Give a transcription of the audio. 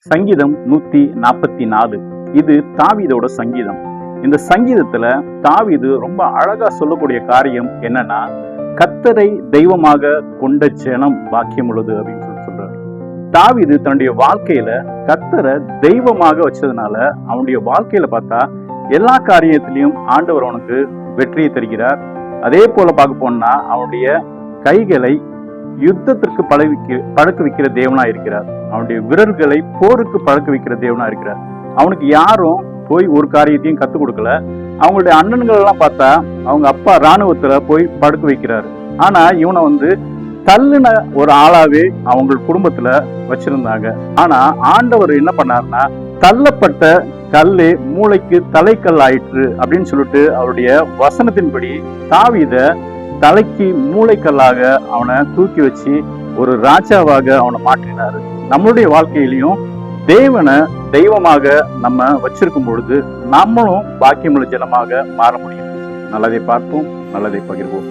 சங்கீதம் 144. இது தாவீதோட சங்கீதம். இந்த சங்கீதத்துல தாவீது ரொம்ப அழகா சொல்லக்கூடிய காரியம் என்னன்னா, கர்த்தரை தெய்வமாக கொண்ட ஜனம் பாக்கியம் உள்ளது அப்படின்னு சொல்றாரு. தாவீது தன்னுடைய வாழ்க்கையில கர்த்தரை தெய்வமாக வச்சதுனால அவனுடைய வாழ்க்கையில பார்த்தா எல்லா காரியத்திலையும் ஆண்டவர் அவனுக்கு வெற்றியை தருகிறார். அதே போல பார்க்க போனா அவனுடைய கைகளை யுத்தத்திற்கு பழக்க வைக்கிற தேவனா இருக்கிறார். அவனுடைய விரல்களை போருக்கு பழக்க வைக்கிற தேவனா இருக்கிறார். அவனுக்கு யாரும் போய் ஒரு காரியத்தையும் கத்துக் கொடுக்கல. அவங்களுடைய அண்ணன்கள் எல்லாம் பார்த்தா அவங்க அப்பா ராணுவத்துல போய் படுக்க வைக்கிறாரு. ஆனா இவனை தள்ளுன ஒரு ஆளாவே அவங்க குடும்பத்துல வச்சிருந்தாங்க. ஆனா ஆண்டவர் என்ன பண்ணாருன்னா, தள்ளப்பட்ட கல்லே மூளைக்கு தலைக்கல் ஆயிற்று அப்படின்னு சொல்லிட்டு அவருடைய வசனத்தின்படி தாவீத தலைக்கு மூளைக்கல்லாக அவனை தூக்கி வச்சு ஒரு ராஜாவாக அவனை மாற்றினாரு. நம்மளுடைய வாழ்க்கையிலையும் தேவனை தெய்வமாக நம்ம வச்சிருக்கும் பொழுது நம்மளும் பாக்கியமுள்ள ஜனமாக மாற முடியும். நல்லதை பார்ப்போம், நல்லதை பகிர்வோம்.